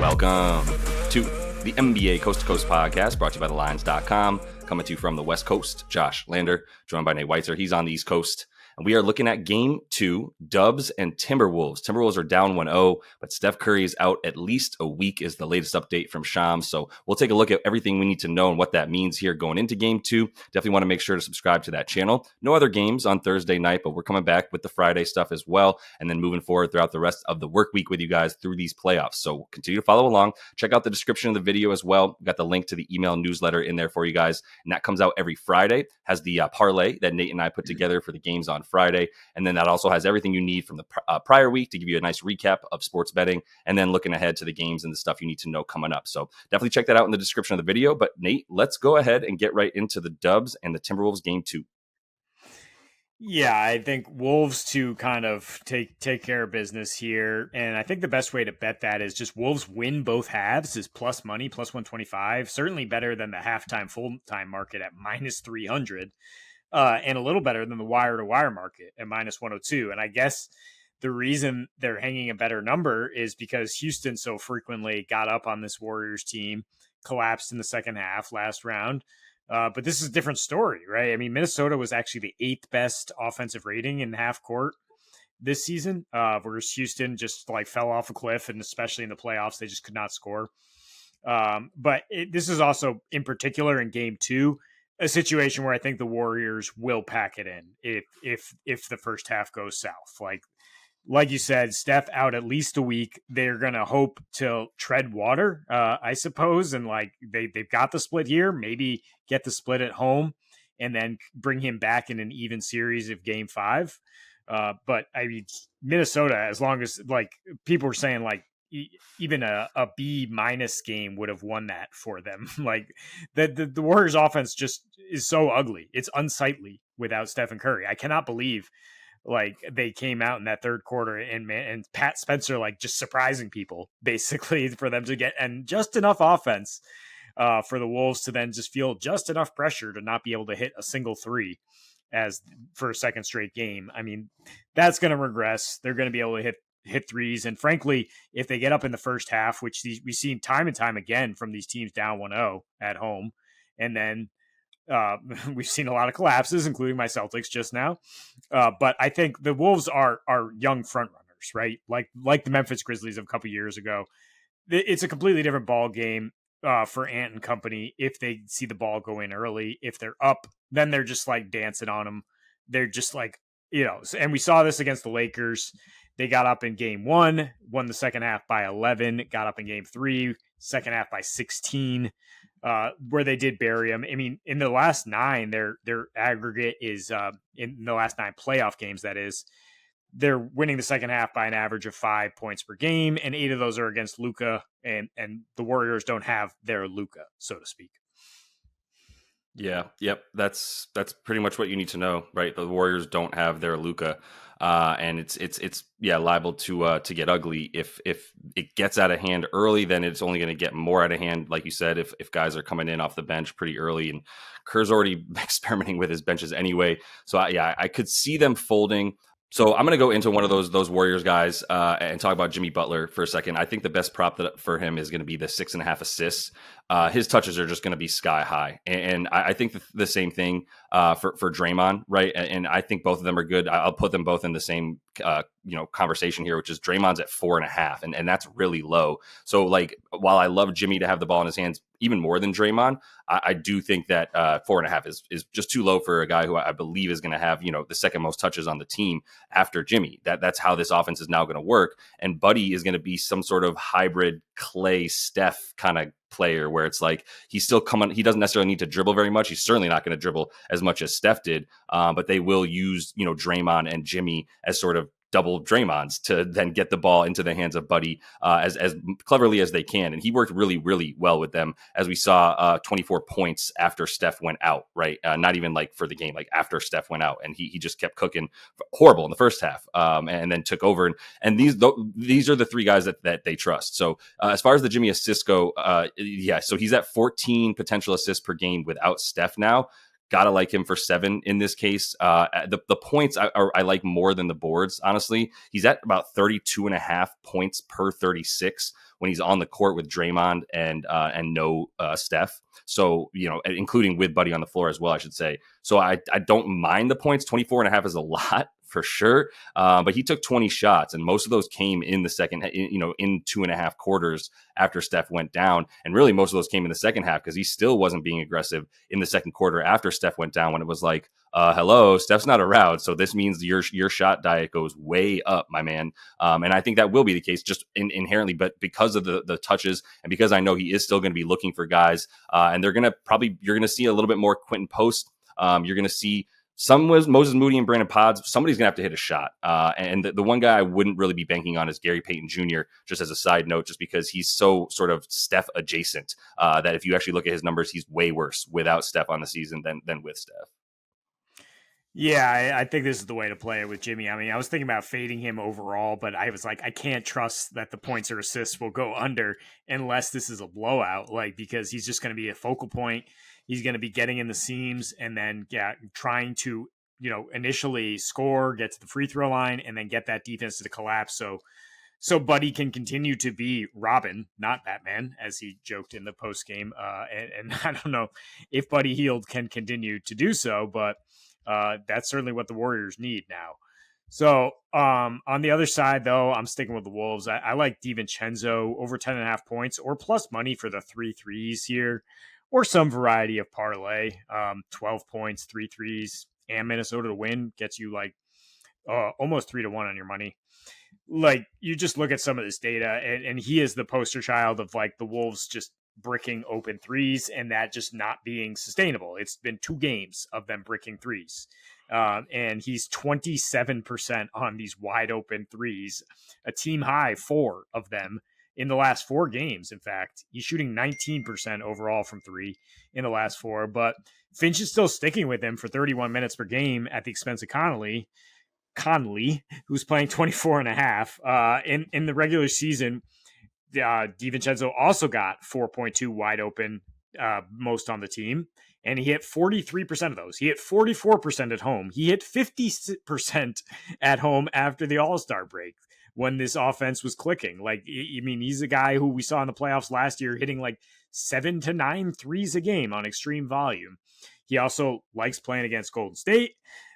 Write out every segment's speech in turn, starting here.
Welcome to the NBA Coast to Coast podcast brought to you by thelines.com. Coming to you from the West Coast, Josh Lander, joined by Nate Weitzer. He's on the East Coast. And we are looking at Game 2, Dubs and Timberwolves. Timberwolves are down 1-0, but Steph Curry is out at least a week is the latest update from Shams. So we'll take a look at everything we need to know and what that means here going into Game 2. Definitely want to make sure to subscribe to that channel. No other games on Thursday night, but we're coming back with the Friday stuff as well. And then moving forward throughout the rest of the work week with you guys through these playoffs. So continue to follow along. Check out the description of the video as well. We've got the link to the email newsletter in there for you guys. And that comes out every Friday. Has the parlay that Nate and I put together for the games on Friday. And then that also has everything you need from the prior week to give you a nice recap of sports betting and then looking ahead to the games and the stuff you need to know coming up. So definitely check that out in the description of the video. But Nate, let's go ahead and get right into the Dubs and the Timberwolves Game 2. Yeah, I think Wolves to kind of take care of business here. And I think the best way to bet that is just Wolves win both halves is plus money, plus 125. Certainly better than the halftime, full-time market at minus 300. And a little better than the wire-to-wire market at minus 102. And I guess the reason they're hanging a better number is because Houston so frequently got up on this Warriors team, collapsed in the second half last round. But this is a different story, right? I mean, Minnesota was actually the 8th best offensive rating in half court this season, whereas Houston just like fell off a cliff, and especially in the playoffs, they just could not score. But this is also, in particular, in Game 2, a situation where I think the Warriors will pack it in if the first half goes south. Like you said, Steph out at least a week. They're gonna hope to tread water, I suppose, and like they've got the split here. Maybe get the split at home and then bring him back in an even series of Game 5. But I mean, Minnesota, as long as like people were saying, like even a B- game would have won that for them. Like the Warriors offense just is so ugly. It's unsightly without Stephen Curry. I cannot believe like they came out in that third quarter and Pat Spencer, like just surprising people basically for them to get, and just enough offense for the Wolves to then just feel just enough pressure to not be able to hit a single three as for a second straight game. I mean, that's going to regress. They're going to be able to hit threes. And frankly, if they get up in the first half, which we've seen time and time again from these teams down 1-0 at home, and then we've seen a lot of collapses, including my Celtics just now. But I think the Wolves are young front runners, right? Like the Memphis Grizzlies of a couple years ago. It's a completely different ball game for Ant and company. If they see the ball go in early, if they're up, then they're just like dancing on them. They're just like, and we saw this against the Lakers. They got up in Game 1, won the second half by 11, got up in Game 3, second half by 16, where they did bury them. I mean, in the last 9, their aggregate is, in the last 9 playoff games, that is, they're winning the second half by an average of 5 points per game, and 8 of those are against Luka, and the Warriors don't have their Luka, so to speak. Yeah, yep. That's pretty much what you need to know, right? The Warriors don't have their Luka, and it's liable to get ugly if it gets out of hand early. Then it's only going to get more out of hand, like you said, if guys are coming in off the bench pretty early, and Kerr's already experimenting with his benches anyway. So I could see them folding. So I'm going to go into one of those Warriors guys and talk about Jimmy Butler for a second. I think the best prop for him is going to be the 6.5 assists. His touches are just going to be sky high. And I think the same thing for Draymond, right? And I think both of them are good. I'll put them both in the same conversation here, which is Draymond's at 4.5, and that's really low. So like, while I love Jimmy to have the ball in his hands even more than Draymond, I do think that 4.5 is just too low for a guy who I believe is going to have, the second most touches on the team after Jimmy. That's how this offense is now going to work. And Buddy is going to be some sort of hybrid Clay Steph kind of player where it's like he's still coming. He doesn't necessarily need to dribble very much. He's certainly not going to dribble as much as Steph did, but they will use, Draymond and Jimmy as sort of double Draymonds to then get the ball into the hands of Buddy as cleverly as they can. And he worked really, really well with them, as we saw 24 points after Steph went out, right? Not even like for the game, like after Steph went out. And he just kept cooking horrible in the first half and then took over. And these are the three guys that they trust. So as far as the Jimmy assists go, so he's at 14 potential assists per game without Steph now. Gotta like him for 7 in this case. The points I like more than the boards, honestly. He's at about 32.5 points per 36 when he's on the court with Draymond and no Steph. So, including with Buddy on the floor as well, I should say. So I don't mind the points. 24.5 is a lot for sure. But he took 20 shots, and most of those came in the second, in 2.5 quarters after Steph went down. And really, most of those came in the second half because he still wasn't being aggressive in the second quarter after Steph went down, when it was like, hello, Steph's not around. So this means your shot diet goes way up, my man. And I think that will be the case just inherently, but because of the touches, and because I know he is still going to be looking for guys, and you're going to see a little bit more Quentin Post. You're going to see some was Moses Moody and Brandon Pods. Somebody's going to have to hit a shot. And the one guy I wouldn't really be banking on is Gary Payton Jr., just as a side note, just because he's so sort of Steph adjacent, that if you actually look at his numbers, he's way worse without Steph on the season than with Steph. Yeah, I think this is the way to play it with Jimmy. I mean, I was thinking about fading him overall, but I was like, I can't trust that the points or assists will go under unless this is a blowout, because he's just going to be a focal point. He's going to be getting in the seams and then trying to, initially score, get to the free throw line, and then get that defense to collapse. So Buddy can continue to be Robin, not Batman, as he joked in the post game. And I don't know if Buddy Hield can continue to do so, but that's certainly what the Warriors need now. So on the other side, though, I'm sticking with the Wolves. I like DiVincenzo over 10.5 points or plus money for the 3 threes here, or some variety of parlay. 12 points, 3 threes, and Minnesota to win gets you almost 3-1 on your money. You just look at some of this data, and he is the poster child of the Wolves just bricking open threes and that just not being sustainable. It's been 2 games of them bricking threes. And he's 27% on these wide open threes, a team high 4 of them in the last 4 games. In fact, he's shooting 19% overall from 3 in the last 4, but Finch is still sticking with him for 31 minutes per game at the expense of Conley, who's playing 24.5. In the regular season, DiVincenzo also got 4.2 wide open, most on the team, and he hit 43% of those. He hit 44% at home. He hit 50% at home after the All-Star break when this offense was clicking. He's a guy who we saw in the playoffs last year hitting 7 to 9 threes a game on extreme volume. He also likes playing against Golden State,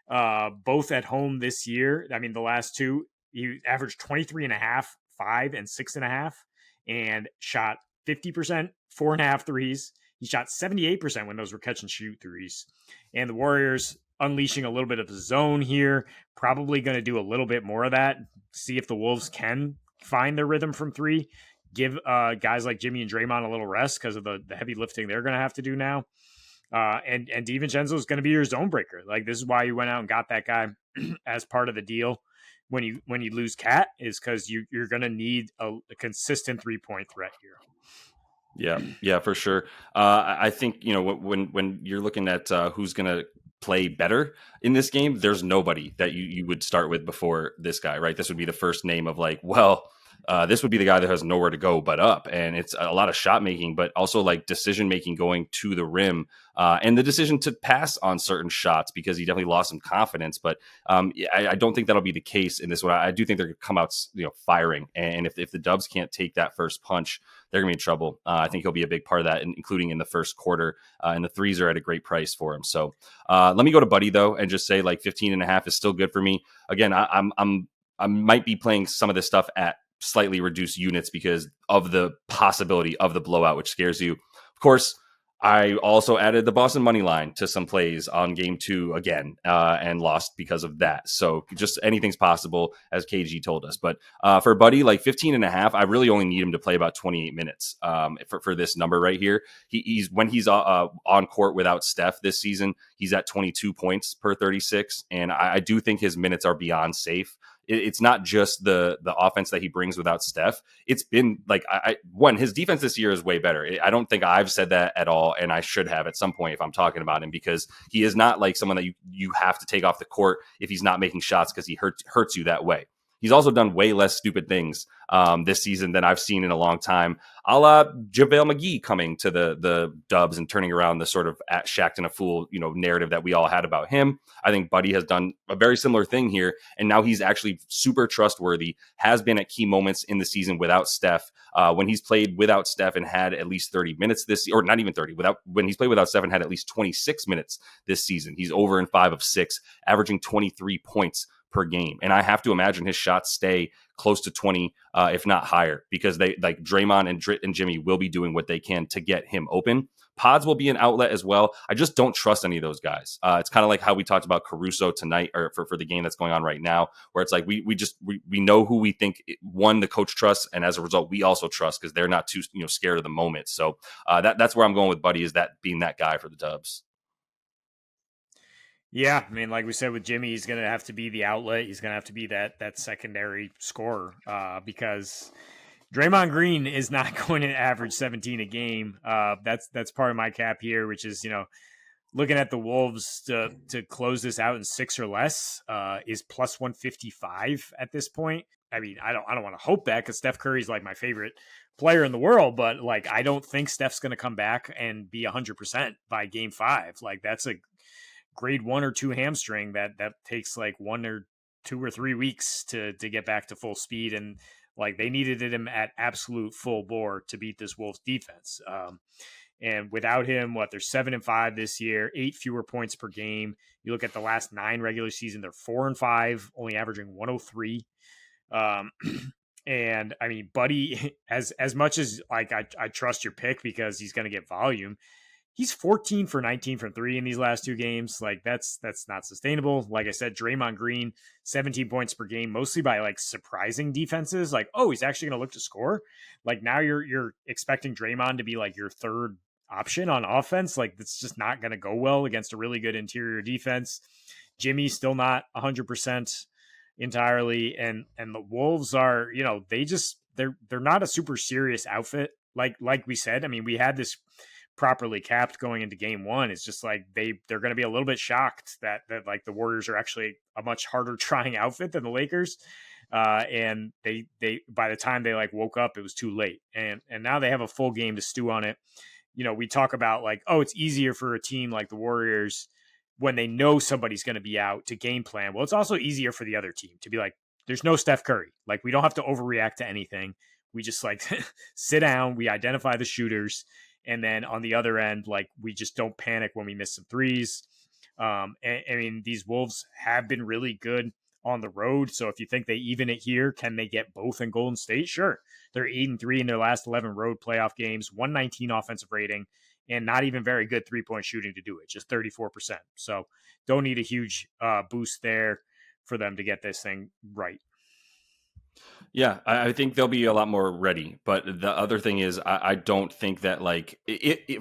both at home this year. I mean, the last 2, he averaged 23.5, 5, and 6.5. And shot 50%, 4.5 threes. He shot 78% when those were catch and shoot threes. And the Warriors unleashing a little bit of the zone here, probably going to do a little bit more of that. See if the Wolves can find their rhythm from 3. Give guys like Jimmy and Draymond a little rest because of the heavy lifting they're going to have to do now. And DiVincenzo is going to be your zone breaker. This is why you went out and got that guy as part of the deal. When you lose Cat, is because you're going to need a consistent 3-point threat here. Yeah, for sure. I think when you're looking at who's going to play better in this game, there's nobody that you would start with before this guy, right? This would be the first name of this would be the guy that has nowhere to go but up. And it's a lot of shot making, but also decision making going to the rim, and the decision to pass on certain shots because he definitely lost some confidence. But I don't think that'll be the case in this one. I do think they're going to come out firing. And if the Dubs can't take that first punch, they're going to be in trouble. I think he'll be a big part of that, including in the first quarter. And the threes are at a great price for him. So let me go to Buddy, though, and just say 15.5 is still good for me. Again, I might be playing some of this stuff at slightly reduced units because of the possibility of the blowout, which scares you. Of course, I also added the Boston money line to some plays on game 2 again, and lost because of that. So just anything's possible, as KG told us. But for Buddy, 15.5, I really only need him to play about 28 minutes for this number right here. He's when he's on court without Steph this season, he's at 22 points per 36. And I do think his minutes are beyond safe. It's not just the offense that he brings without Steph. It's been his defense this year is way better. I don't think I've said that at all, and I should have at some point if I'm talking about him, because he is not someone that you have to take off the court if he's not making shots because he hurts you that way. He's also done way less stupid things this season than I've seen in a long time, a la JaVale McGee coming to the Dubs and turning around the sort of at Shaqtin' a Fool, narrative that we all had about him. I think Buddy has done a very similar thing here, and now he's actually super trustworthy, has been at key moments in the season without Steph. When he's played without Steph and had at least 30 minutes or not even 30, when he's played without Steph and had at least 26 minutes this season, he's over in 5 of 6, averaging 23 points per game. And I have to imagine his shots stay close to 20, if not higher, because they like Draymond and Drit and Jimmy will be doing what they can to get him open. Pods will be an outlet as well. I just don't trust any of those guys. It's kind of like how we talked about Caruso tonight, or for the game that's going on right now, where it's like we know who we think the coach trusts, and as a result, we also trust because they're not too scared of the moment. So that's where I'm going with Buddy, is that being that guy for the Dubs. Yeah, I mean, like we said with Jimmy, he's going to have to be the outlet. He's going to have to be that secondary scorer because Draymond Green is not going to average 17 a game. That's part of my cap here, which is looking at the Wolves to close this out in 6 or less is plus 155 at this point. I mean, I don't want to hope that because Steph Curry's like my favorite player in the world, but like I don't think Steph's going to come back and be 100% by game 5. Like that's a grade 1 or 2 hamstring that takes like 1 or 2 or 3 weeks to get back to full speed, and like they needed him at absolute full bore to beat this Wolves defense. And without him, they're 7-5 this year, 8 fewer points per game. You look at the last 9 regular season, they're 4-5, only averaging 103. And I mean, Buddy, as much as like I trust your pick because he's going to get volume, he's 14 for 19 from 3 in these last 2 games. Like that's not sustainable. Like I said, Draymond Green, 17 points per game, mostly by like surprising defenses. Like, oh, he's actually going to look to score. Like now you're expecting Draymond to be like your third option on offense. Like that's just not going to go well against a really good interior defense. Jimmy's still not 100% entirely, and the Wolves are, they're not a super serious outfit. Like we said, I mean, we had this properly capped going into game 1. It's just like they're going to be a little bit shocked that like the Warriors are actually a much harder trying outfit than the Lakers. And they by the time they like woke up, it was too late. And now they have a full game to stew on it. We talk about like, oh, it's easier for a team like the Warriors when they know somebody's going to be out to game plan. Well, it's also easier for the other team to be like, there's no Steph Curry. Like we don't have to overreact to anything. We just like sit down, we identify the shooters, and then on the other end, like we just don't panic when we miss some threes. I mean, these Wolves have been really good on the road. So if you think they even it here, can they get both in Golden State? Sure. They're 8-3 in their last 11 road playoff games, 119 offensive rating, and not even very good 3-point shooting to do it, just 34%. So don't need a huge boost there for them to get this thing right. Yeah, I think they'll be a lot more ready. But the other thing is, I don't think that like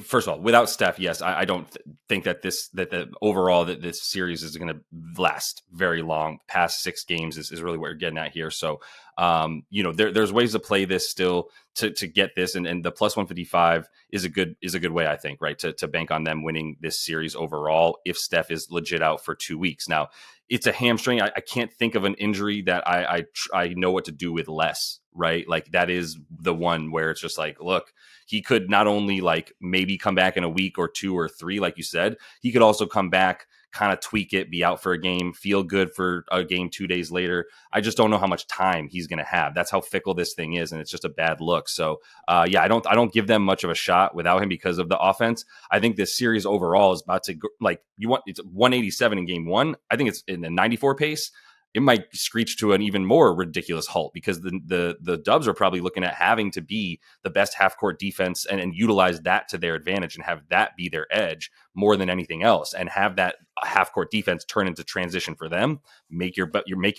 first of all, without Steph, yes, I don't think that that this series is going to last very long. Past 6 games is really what you're getting at here. So, there's ways to play this still to get this, and the plus 155 is a good way, I think, right, to bank on them winning this series overall if Steph is legit out for 2 weeks. Now, it's a hamstring. I can't think of an injury that I know what to do with less, right? Like that is the one where it's just like, look, he could not only like maybe come back in a week or 2 or 3, like you said, he could also come back, kind of tweak it, be out for a game, feel good for a game 2 days later. I just don't know how much time he's going to have. That's how fickle this thing is, and it's just a bad look. So, yeah, I don't give them much of a shot without him because of the offense. I think this series overall is about to go, like it's 187 in game 1. I think it's in the 94 pace. It might screech to an even more ridiculous halt because the Dubs are probably looking at having to be the best half court defense and utilize that to their advantage and have that be their edge more than anything else, and have that half court defense turn into transition for them. Make your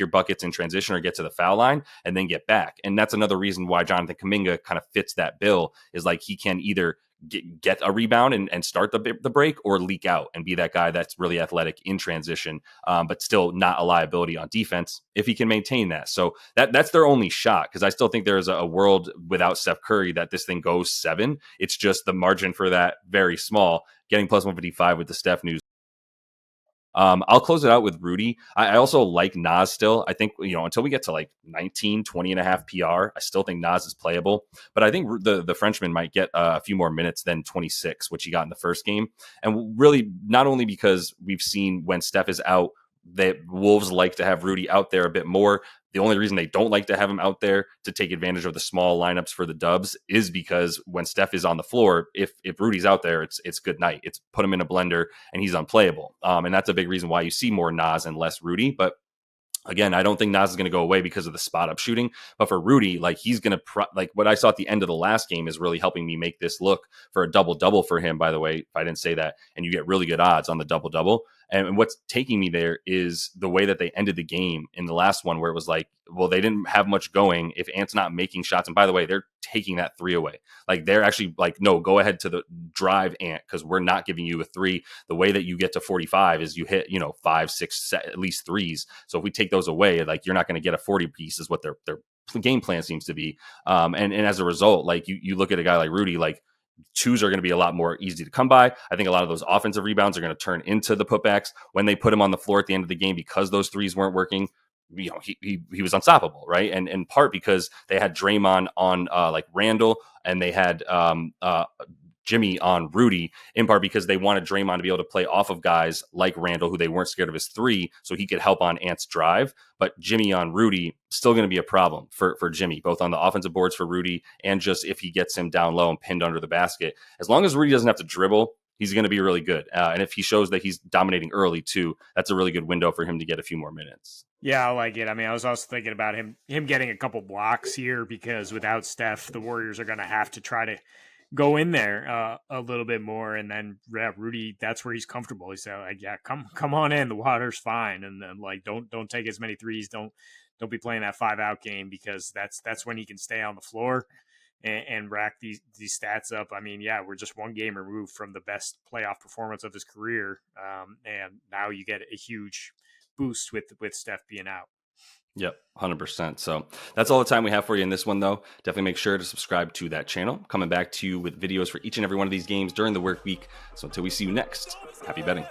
buckets in transition or get to the foul line and then get back. And that's another reason why Jonathan Kuminga kind of fits that bill, is like he can either get a rebound and start the break, or leak out and be that guy that's really athletic in transition, but still not a liability on defense if he can maintain that. So that's their only shot, because I still think there's a world without Steph Curry that this thing goes 7. It's just the margin for that very small. Getting plus 155 with the Steph news I'll close it out with Rudy. I also like Nas still. I think, until we get to like 19, 20 and a half PR, I still think Nas is playable. But I think the Frenchman might get a few more minutes than 26, which he got in the first game. And really, not only because we've seen when Steph is out, the Wolves like to have Rudy out there a bit more. The only reason they don't like to have him out there to take advantage of the small lineups for the Dubs is because when Steph is on the floor, if Rudy's out there, it's good night. It's put him in a blender and he's unplayable. And that's a big reason why you see more Nas and less Rudy. But again, I don't think Nas is going to go away because of the spot up shooting. But for Rudy, like he's going to like what I saw at the end of the last game is really helping me make this look for a double for him. By the way, if I didn't say that, and you get really good odds on the double. And what's taking me there is the way that they ended the game in the last one, where it was like, well, they didn't have much going if Ant's not making shots. And by the way, they're taking that three away. Like they're actually like, no, go ahead to the drive, Ant, because we're not giving you a three. The way that you get to 45 is you hit, 5, 6, at least threes. So if we take those away, like you're not going to get a 40 piece is what their game plan seems to be. And as a result, like you look at a guy like Rudy, like twos are going to be a lot more easy to come by. I think a lot of those offensive rebounds are going to turn into the putbacks when they put him on the floor at the end of the game because those threes weren't working. He was unstoppable, right? And in part because they had Draymond on like Randall, and they had Jimmy on Rudy, in part because they wanted Draymond to be able to play off of guys like Randall, who they weren't scared of his three, so he could help on Ant's drive. But Jimmy on Rudy, still going to be a problem for Jimmy, both on the offensive boards for Rudy and just if he gets him down low and pinned under the basket. As long as Rudy doesn't have to dribble, he's going to be really good. And if he shows that he's dominating early too, that's a really good window for him to get a few more minutes. Yeah, I like it. I mean, I was also thinking about him getting a couple blocks here because without Steph, the Warriors are going to have to try to go in there a little bit more, and then Rudy, that's where he's comfortable. He said, like, yeah, come on in, the water's fine, and then like don't take as many threes, don't be playing that 5-out game because that's when he can stay on the floor and rack these stats up. I mean, yeah, we're just one game removed from the best playoff performance of his career, and now you get a huge boost with Steph being out. Yep, 100%. So that's all the time we have for you in this one, though. Definitely make sure to subscribe to that channel. Coming back to you with videos for each and every one of these games during the work week. So until we see you next, happy betting.